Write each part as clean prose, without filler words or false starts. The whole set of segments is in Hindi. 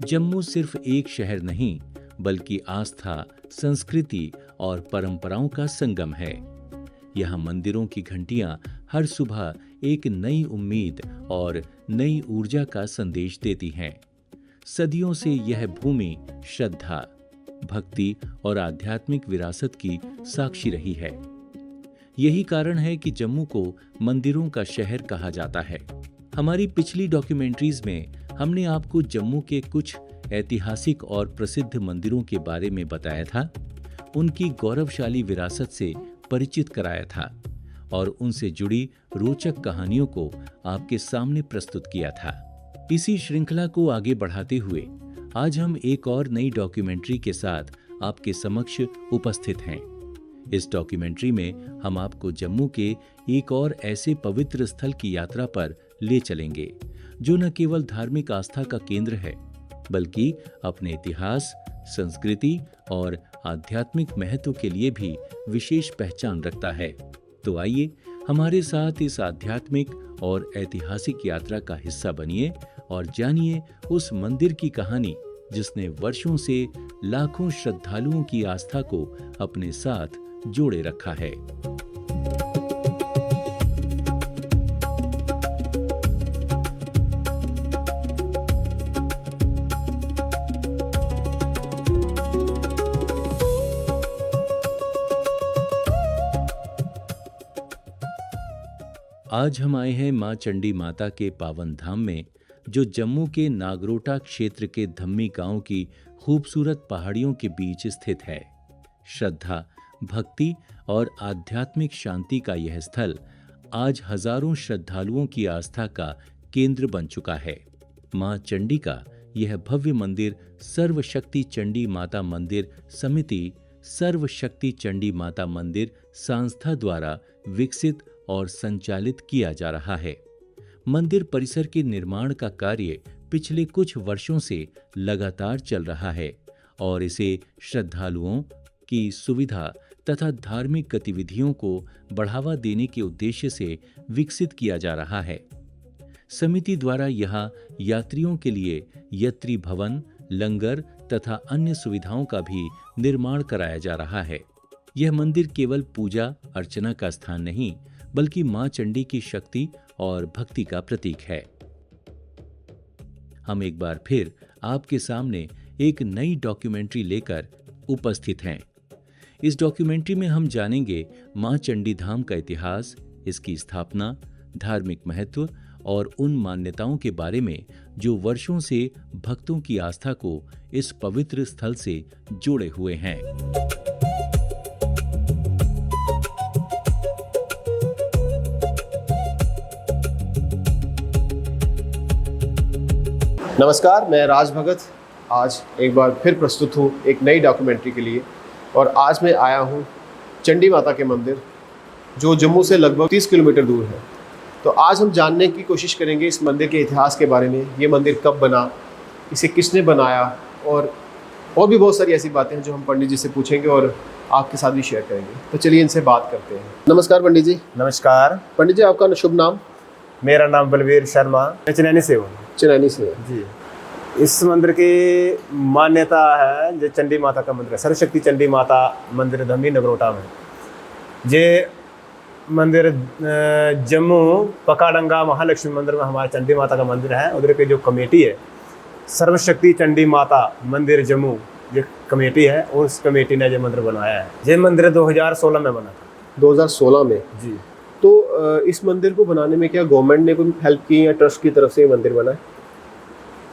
जम्मू सिर्फ एक शहर नहीं, बल्कि आस्था, संस्कृति और परंपराओं का संगम है। यहाँ मंदिरों की घंटियां हर सुबह एक नई उम्मीद और नई ऊर्जा का संदेश देती हैं। सदियों से यह भूमि श्रद्धा, भक्ति और आध्यात्मिक विरासत की साक्षी रही है। यही कारण है कि जम्मू को मंदिरों का शहर कहा जाता है। हमारी पिछली डॉक्यूमेंट्रीज में हमने आपको जम्मू के कुछ ऐतिहासिक और प्रसिद्ध मंदिरों के बारे में बताया था, उनकी गौरवशाली विरासत से परिचित कराया था और उनसे जुड़ी रोचक कहानियों को आपके सामने प्रस्तुत किया था। इसी श्रृंखला को आगे बढ़ाते हुए आज हम एक और नई डॉक्यूमेंट्री के साथ आपके समक्ष उपस्थित हैं। इस डॉक्यूमेंट्री में हम आपको जम्मू के एक और ऐसे पवित्र स्थल की यात्रा पर ले चलेंगे जो न केवल धार्मिक आस्था का केंद्र है, बल्कि अपने इतिहास, संस्कृति और आध्यात्मिक महत्व के लिए भी विशेष पहचान रखता है। तो आइए हमारे साथ इस आध्यात्मिक और ऐतिहासिक यात्रा का हिस्सा बनिए और जानिए उस मंदिर की कहानी जिसने वर्षों से लाखों श्रद्धालुओं की आस्था को अपने साथ जोड़े रखा है। आज हम आए हैं मां चंडी माता के पावन धाम में, जो जम्मू के नागरोटा क्षेत्र के धम्मी गांव की खूबसूरत पहाड़ियों के बीच स्थित है। श्रद्धा, भक्ति और आध्यात्मिक शांति का यह स्थल आज हजारों श्रद्धालुओं की आस्था का केंद्र बन चुका है। मां चंडी का यह भव्य मंदिर सर्वशक्ति चंडी माता मंदिर समिति, सर्वशक्ति चंडी माता मंदिर संस्था द्वारा विकसित और संचालित किया जा रहा है। मंदिर परिसर के निर्माण का कार्य पिछले कुछ वर्षों से लगातार चल रहा है और इसे श्रद्धालुओं की सुविधा तथा धार्मिक गतिविधियों को बढ़ावा देने के उद्देश्य से विकसित किया जा रहा है। समिति द्वारा यहाँ यात्रियों के लिए यात्री भवन, लंगर तथा अन्य सुविधाओं का भी निर्माण कराया जा रहा है। यह मंदिर केवल पूजा अर्चना का स्थान नहीं, बल्कि मां चंडी की शक्ति और भक्ति का प्रतीक है। हम एक बार फिर आपके सामने एक नई डॉक्यूमेंट्री लेकर उपस्थित हैं। इस डॉक्यूमेंट्री में हम जानेंगे मां चंडी धाम का इतिहास, इसकी स्थापना, धार्मिक महत्व और उन मान्यताओं के बारे में जो वर्षों से भक्तों की आस्था को इस पवित्र स्थल से जोड़े हुए हैं। नमस्कार, मैं राज भगत आज एक बार फिर प्रस्तुत हूँ एक नई डॉक्यूमेंट्री के लिए। और आज मैं आया हूँ चंडी माता के मंदिर, जो जम्मू से लगभग 30 किलोमीटर दूर है। तो आज हम जानने की कोशिश करेंगे इस मंदिर के इतिहास के बारे में, ये मंदिर कब बना, इसे किसने बनाया, और भी बहुत सारी ऐसी बातें हैं जो हम पंडित जी से पूछेंगे और आपके साथ भी शेयर करेंगे। तो चलिए इनसे बात करते हैं। नमस्कार पंडित जी। नमस्कार पंडित जी, आपका शुभ नाम? मेरा नाम बलवीर शर्मा, मैं चनैनी से हूँ। चनैनी से जी। इस मंदिर की मान्यता है, जो चंडी माता का मंदिर है, सर्वशक्ति चंडी माता मंदिर धम्मी नगरोटा में। ये मंदिर जम्मू पकाडंगा महालक्ष्मी मंदिर में हमारे चंडी माता का मंदिर है। उधर की जो कमेटी है सर्वशक्ति चंडी माता मंदिर जम्मू, ये कमेटी है, और उस कमेटी ने ये मंदिर बनाया है। ये मंदिर 2016 में बना था। 2016 में? जी। तो इस मंदिर को बनाने में क्या गवर्नमेंट ने कोई हेल्प की या ट्रस्ट की तरफ से ये मंदिर बना है?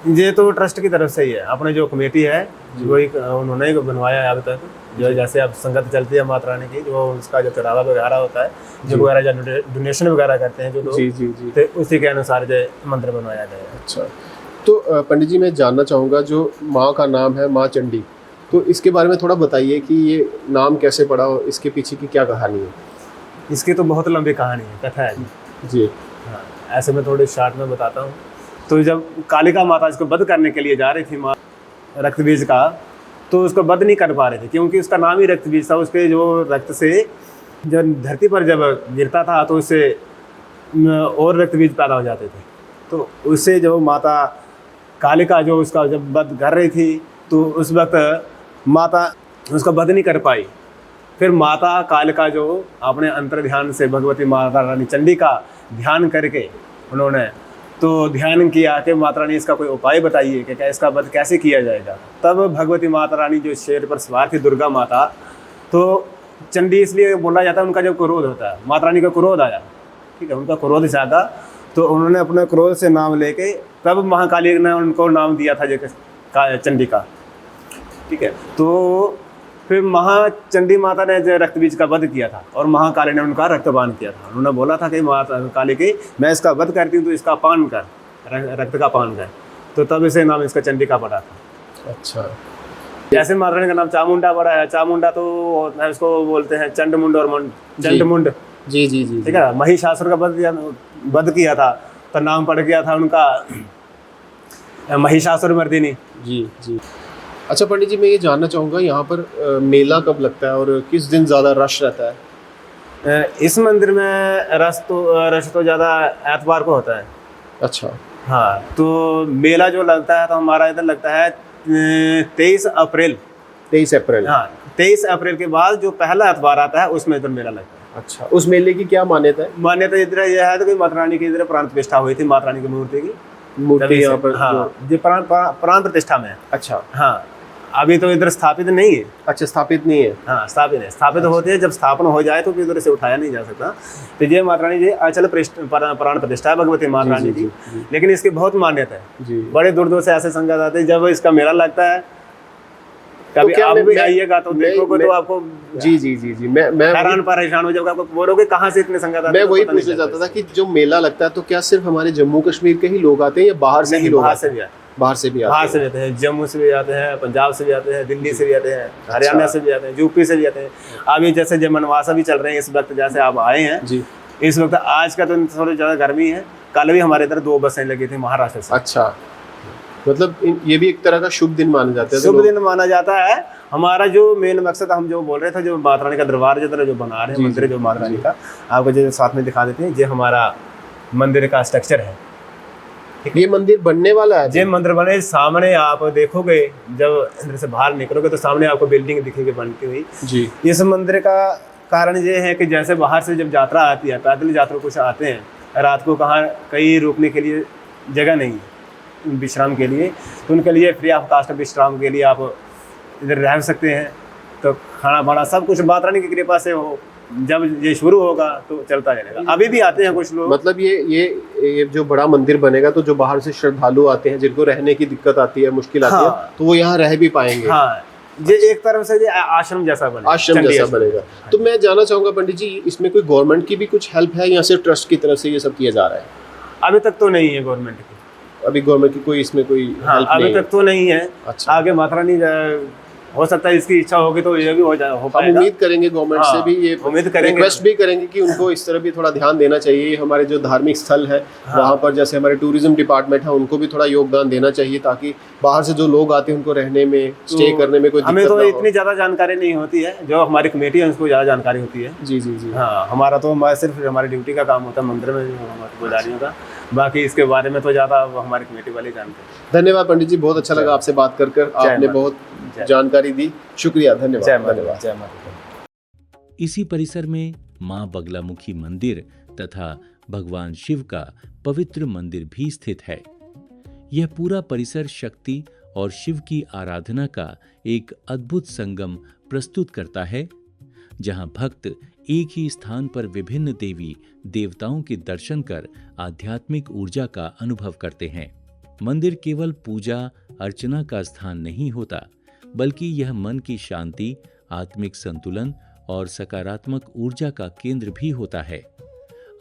ये तो ट्रस्ट की तरफ से ही है। अपने जो कमेटी है वही उन्होंने ही बनवाया है। अब तक जो जैसे अब संगत चलती है माता रानी की, जो उसका जो चढ़ावा वगैरह होता है, जो वगैरह जो डोनेशन वगैरह करते हैं जो लोग, जी जी जी, तो उसी के अनुसार जो मंदिर बनवाया गया है। अच्छा, तो पंडित जी मैं जानना चाहूँगा, जो माँ का नाम है माँ चंडी, तो इसके बारे में थोड़ा बताइए कि ये नाम कैसे पड़ा और इसके पीछे की क्या कहानी है? इसकी तो बहुत लंबी कहानी है, कथा है जी। हाँ, ऐसे मैं थोड़ी शार्ट में बताता हूँ। तो जब कालिका माता इसको वध करने के लिए जा रही थी माँ रक्त बीज का, तो उसको वध नहीं कर पा रहे थे, क्योंकि उसका नाम ही रक्त बीज था। उसके जो रक्त से जब धरती पर जब गिरता था तो उससे और रक्त बीज पैदा हो जाते थे। तो उससे जो माता कालिका जो उसका जब वध कर रही थी तो उस वक्त माता उसका वध नहीं कर पाई। फिर माता कालिका जो अपने अंतर ध्यान से भगवती माता रानी चंडी का ध्यान करके उन्होंने तो ध्यान किया कि माता रानी इसका कोई उपाय बताइए कि क्या इसका वध कैसे किया जाएगा। तब भगवती माता रानी जो शेर पर सवार थी दुर्गा माता, तो चंडी इसलिए बोला जाता है उनका जब क्रोध होता है, माता रानी का क्रोध आया, ठीक है, उनका क्रोध जागा तो उन्होंने अपने क्रोध से नाम लेके तब महाकाली ने उनको नाम दिया था चंडी का, ठीक है। तो फिर महाचंडी माता ने जो रक्त बीज का वध किया था और महाकाली ने उनका रक्तपान किया था। उन्होंने बोला था कि माता काली की मैं इसका वध करती हूँ तो इसका पान कर, रक्त का पान कर, तो तब इसे नाम इसका चंडिका पड़ा था। अच्छा, जैसे माता रानी का नाम चामुंडा पड़ा है, चामुंडा तो उसको बोलते हैं चंडमुंड और चंडमुंड, जी जी जी, ठीक है। महिषासुर का वध किया था तो नाम पड़ गया था उनका महिषासुर मर्दिनी। जी जी। अच्छा पंडित जी, मैं ये जानना चाहूँगा यहाँ पर मेला कब लगता है और किस दिन ज़्यादा रश रहता है? इस मंदिर में रश तो ज़्यादा एतवार को होता है। अच्छा, हाँ, तो मेला जो लगता है तो हमारा इधर लगता है 23 अप्रैल। 23 अप्रैल, हाँ, 23 अप्रैल के बाद जो पहला एतवार आता है उसमें इधर मेला लगता है। अच्छा, उस मेले की क्या मान्यता है? मान्यता इधर यह है कि माता रानी की इधर प्राण प्रतिष्ठा हुई थी, माता रानी की मूर्ति की मूर्ति यहाँ पर, हाँ, जो प्राण प्रतिष्ठा में है। अच्छा हाँ, अभी तो इधर स्थापित नहीं है। अच्छा, स्थापित नहीं है। हाँ, स्थापित है, स्थापित होते हैं जब स्थापना हो जाए तो फिर इधर से उठाया नहीं जा सकता। तो ये माता रानी जी अचल प्राण प्रतिष्ठा है भगवती माता रानी की, लेकिन इसकी बहुत मान्यता है जी। बड़े दूर दूर से ऐसे संगत आते हैं। जब इसका मेला लगता है कभी क्या आप मैं- भी आइएगा तो देखोगे तो आपको जी जी जी जी, मैं हैरान परेशान हो जाओगे, आपको बोलोगे कहाँ से इतने संगत आते मैं हैं, वही पता नहीं पूछना चलता चाहता था कि जो मेला लगता है तो क्या सिर्फ हमारे जम्मू कश्मीर के ही लोग आते हैं या बाहर से नहीं, भी लोग बाहर आते से हैं? भी आते हैं, बाहर से भी बाहर आते से हैं। भी आते हैं, जम्मू से भी आते हैं, पंजाब से भी आते हैं, दिल्ली से भी आते हैं, हरियाणा से भी आते हैं, यूपी से भी आते हैं। अभी जैसे जब मनवासा भी चल रहे हैं इस वक्त, जैसे आप आए हैं जी। इस वक्त, आज का तो थोड़ी ज़्यादा गर्मी है, कल भी हमारे इधर 2 बसें लगी थी महाराष्ट्र से। अच्छा, मतलब ये भी एक तरह का शुभ दिन माना जाता है? शुभ दिन माना जाता है। हमारा जो मेन मकसद हम जो बोल रहे थे, जो माता रानी का दरबार जो बना रहे हैं मंदिर, जो माता रानी का आपको जो साथ में दिखा देते हैं, ये हमारा मंदिर का स्ट्रक्चर है। ये मंदिर बनने वाला है? ये मंदिर बने सामने आप देखोगे, जब इधर से बाहर निकलोगे तो सामने आपको बिल्डिंग दिखेगी बनती हुई जी। इस मंदिर का कारण ये है कि जैसे बाहर से जब यात्रा आती है, पैदल यात्रा कुछ आते हैं, रात को कहाँ कहीं रुकने के लिए जगह नहीं है विश्राम के लिए, तो उनके लिए फ्री ऑफ कास्ट विश्राम के लिए आप इधर रह सकते हैं। तो खाना बाना सब कुछ माता रानी की कृपा से हो, जब ये शुरू होगा तो चलता रहेगा। अभी भी आते हैं कुछ लोग। मतलब ये जो बड़ा मंदिर बनेगा तो जो बाहर से श्रद्धालु आते हैं, जिनको रहने की दिक्कत आती है, मुश्किल आती है, तो वो यहाँ रह भी पाएंगे। हाँ, ये एक तरफ से ये आश्रम जैसा बनेगा, आश्रम जैसा बनेगा। तो मैं जानना चाहूँगा पंडित जी, इसमें कोई गवर्नमेंट की भी कुछ हेल्प है या सिर्फ ट्रस्ट की तरफ से ये सब किया जा रहा है? अभी तक तो नहीं है गवर्नमेंट की, अभी गवर्नमेंट की कोई इसमें कोई हेल्प अभी नहीं तक तो नहीं है। अच्छा। आगे माता रानी हो सकता है इसकी इच्छा होगी तो ये भी हो हम पाएगा। उम्मीद करेंगे गवर्नमेंट से भी, ये उम्मीद करेंगे, रिक्वेस्ट भी करेंगे कि उनको इस तरह भी थोड़ा ध्यान देना चाहिए। हमारे जो धार्मिक स्थल है वहाँ पर, जैसे हमारे टूरिज्म डिपार्टमेंट है, उनको भी थोड़ा योगदान देना चाहिए, ताकि बाहर से जो लोग आते हैं उनको रहने में, स्टे करने में कोई दिक्कत हमें तो ना हो। इतनी ज़्यादा जानकारी नहीं होती है, जो हमारी कमेटी है उसको ज़्यादा जानकारी होती है। जी जी जी। हाँ, हमारा तो सिर्फ हमारी ड्यूटी का काम होता है मंदिर में, जो हमारे पुजारियों का, बाकी इसके बारे में तो ज़्यादा हमारी कमेटी वाले जानते हैं। धन्यवाद पंडित जी, बहुत अच्छा लगा आपसे बात कर आपने बहुत जानकारी दी, शुक्रिया, धन्यवाद। धन्यवाद। जय माता। इसी परिसर में मां बगलामुखी मंदिर तथा भगवान शिव का पवित्र मंदिर भी स्थित है। यह पूरा परिसर शक्ति और शिव की आराधना का एक अद्भुत संगम प्रस्तुत करता है, जहां भक्त एक ही स्थान पर विभिन्न देवी देवताओं के दर्शन कर आध्यात्मिक ऊर्जा का अनुभव करते हैं। मंदिर केवल पूजा अर्चना का स्थान नहीं होता, बल्कि यह मन की शांति, आत्मिक संतुलन और सकारात्मक ऊर्जा का केंद्र भी होता है।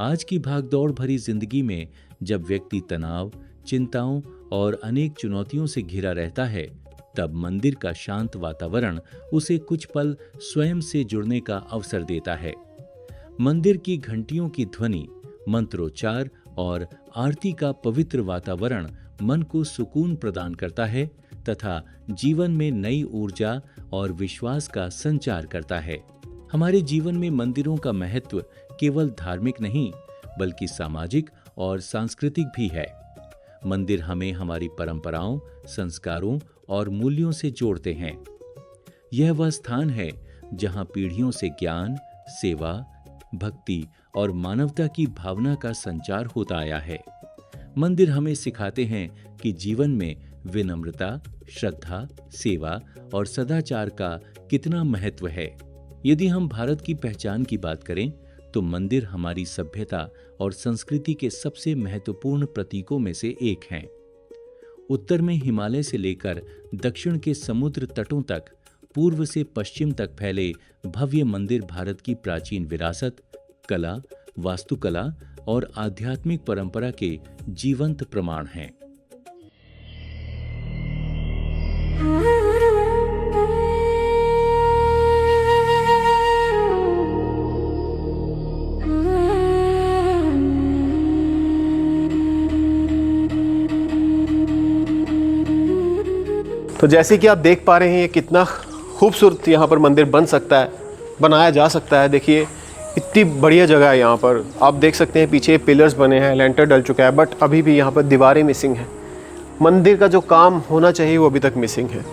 आज की भागदौड़ भरी जिंदगी में जब व्यक्ति तनाव, चिंताओं और अनेक चुनौतियों से घिरा रहता है, तब मंदिर का शांत वातावरण उसे कुछ पल स्वयं से जुड़ने का अवसर देता है। मंदिर की घंटियों की ध्वनि, मंत्रोच्चार और आरती का पवित्र वातावरण मन को सुकून प्रदान करता है तथा जीवन में नई ऊर्जा और विश्वास का संचार करता है। हमारे जीवन में मंदिरों का महत्व केवल धार्मिक नहीं, बल्कि सामाजिक और सांस्कृतिक भी है। मंदिर हमें हमारी परंपराओं, संस्कारों और मूल्यों से जोड़ते हैं। यह वह स्थान है जहां पीढ़ियों से ज्ञान, सेवा, भक्ति और मानवता की भावना का संचार होता आया है। मंदिर हमें सिखाते हैं कि जीवन में विनम्रता, श्रद्धा, सेवा और सदाचार का कितना महत्व है। यदि हम भारत की पहचान की बात करें तो मंदिर हमारी सभ्यता और संस्कृति के सबसे महत्वपूर्ण प्रतीकों में से एक हैं। उत्तर में हिमालय से लेकर दक्षिण के समुद्र तटों तक, पूर्व से पश्चिम तक फैले भव्य मंदिर भारत की प्राचीन विरासत, कला, वास्तुकला और आध्यात्मिक परंपरा के जीवंत प्रमाण हैं। तो जैसे कि आप देख पा रहे हैं, ये कितना खूबसूरत यहाँ पर मंदिर बन सकता है, बनाया जा सकता है। देखिए इतनी बढ़िया जगह है यहाँ पर। आप देख सकते हैं पीछे पिलर्स बने हैं, लेंटर डल चुका है, बट अभी भी यहाँ पर दीवारें मिसिंग हैं। मंदिर का जो काम होना चाहिए वो अभी तक मिसिंग है।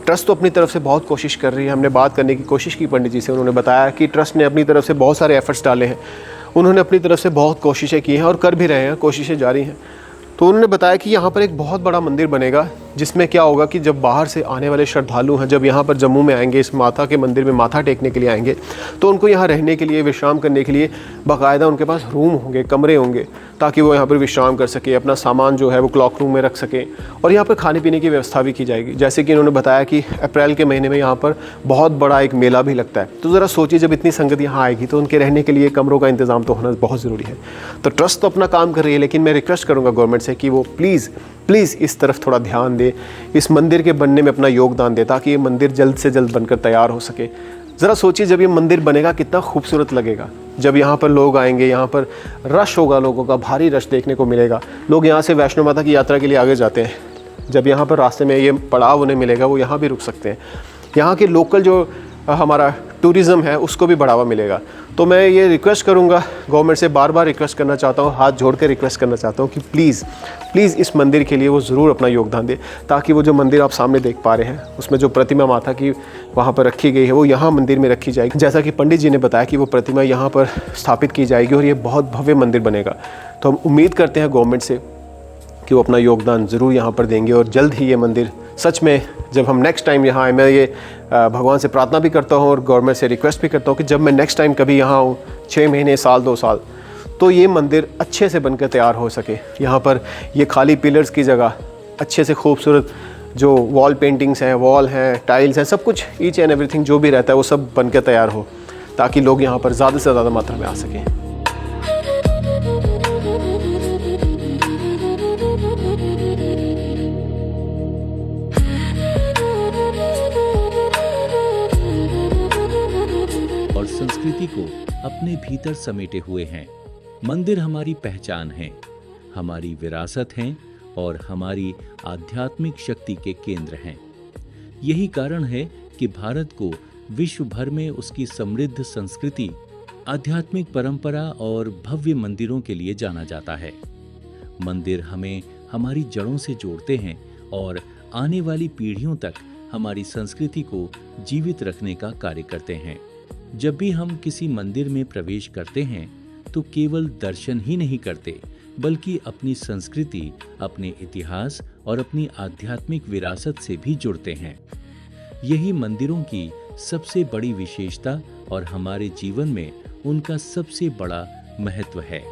ट्रस्ट तो अपनी तरफ से बहुत कोशिश कर रही है। हमने बात करने की कोशिश की पंडित जी से, उन्होंने बताया कि ट्रस्ट ने अपनी तरफ से बहुत सारे एफर्ट्स डाले हैं। उन्होंने अपनी तरफ से बहुत कोशिशें की हैं और कर भी रहे हैं, कोशिशें जारी हैं। तो उन्होंने बताया कि यहाँ पर एक बहुत बड़ा मंदिर बनेगा, जिसमें क्या होगा कि जब बाहर से आने वाले श्रद्धालु हैं, जब यहाँ पर जम्मू में आएंगे, इस माता के मंदिर में माथा टेकने के लिए आएंगे, तो उनको यहाँ रहने के लिए, विश्राम करने के लिए बाकायदा उनके पास रूम होंगे, कमरे होंगे, ताकि वो यहाँ पर विश्राम कर सके, अपना सामान जो है वो क्लॉक रूम में रख सकें। और यहाँ पर खाने पीने की व्यवस्था भी की जाएगी। जैसे कि उन्होंने बताया कि अप्रैल के महीने में यहाँ पर बहुत बड़ा एक मेला भी लगता है। तो ज़रा सोचिए, जब इतनी संगत यहाँ आएगी तो उनके रहने के लिए कमरों का इंतज़ाम तो होना बहुत ज़रूरी है। तो ट्रस्ट तो अपना काम कर रही है, लेकिन मैं रिक्वेस्ट करूँगा गवर्नमेंट से कि वो प्लीज़ इस तरफ थोड़ा ध्यान दे, इस मंदिर के बनने में अपना योगदान दे, ताकि ये मंदिर जल्द से जल्द बनकर तैयार हो सके। ज़रा सोचिए, जब ये मंदिर बनेगा कितना खूबसूरत लगेगा। जब यहाँ पर लोग आएंगे, यहाँ पर रश होगा, लोगों का भारी रश देखने को मिलेगा। लोग यहाँ से वैष्णो माता की यात्रा के लिए आगे जाते हैं। जब यहाँ पर रास्ते में ये पड़ाव उन्हें मिलेगा, वो यहाँ भी रुक सकते हैं। यहाँ के लोकल जो हमारा टूरिज़्म है उसको भी बढ़ावा मिलेगा। तो मैं ये रिक्वेस्ट करूँगा गवर्नमेंट से, बार बार रिक्वेस्ट करना चाहता हूँ, हाथ जोड़ के रिक्वेस्ट करना चाहता हूँ कि प्लीज़ इस मंदिर के लिए वो ज़रूर अपना योगदान दे, ताकि वो जो मंदिर आप सामने देख पा रहे हैं, उसमें जो प्रतिमा माता की वहाँ पर रखी गई है, वो यहाँ मंदिर में रखी जाएगी। जैसा कि पंडित जी ने बताया कि वो प्रतिमा यहाँ पर स्थापित की जाएगी और ये बहुत भव्य मंदिर बनेगा। तो हम उम्मीद करते हैं गवर्नमेंट से कि वो अपना योगदान ज़रूर यहाँ पर देंगे और जल्द ही ये मंदिर सच में, जब हम नेक्स्ट टाइम यहाँ आए, मैं ये भगवान से प्रार्थना भी करता हूँ और गवर्नमेंट से रिक्वेस्ट भी करता हूँ कि जब मैं नेक्स्ट टाइम कभी यहाँ आऊँ, 6 महीने, साल, 2 साल, तो ये मंदिर अच्छे से बनकर तैयार हो सके। यहाँ पर ये खाली पिलर्स की जगह अच्छे से खूबसूरत जो वॉल पेंटिंग्स हैं, वॉल हैं, टाइल्स हैं, सब कुछ, ईच एंड एवरीथिंग जो भी रहता है वो सब बनकर तैयार हो, ताकि लोग यहाँ पर ज़्यादा से ज़्यादा मात्रा में आ सकें। और संस्कृति को अपने भीतर समेटे हुए हैं। मंदिर हमारी पहचान है, हमारी विरासत हैं और हमारी आध्यात्मिक शक्ति के केंद्र हैं। यही कारण है कि भारत को विश्व भर में उसकी समृद्ध संस्कृति, आध्यात्मिक परंपरा और भव्य मंदिरों के लिए जाना जाता है। मंदिर हमें हमारी जड़ों से जोड़ते हैं और आने वाली पीढ़ियों तक हमारी संस्कृति को जीवित रखने का कार्य करते हैं। जब भी हम किसी मंदिर में प्रवेश करते हैं तो केवल दर्शन ही नहीं करते, बल्कि अपनी संस्कृति, अपने इतिहास और अपनी आध्यात्मिक विरासत से भी जुड़ते हैं। यही मंदिरों की सबसे बड़ी विशेषता और हमारे जीवन में उनका सबसे बड़ा महत्व है।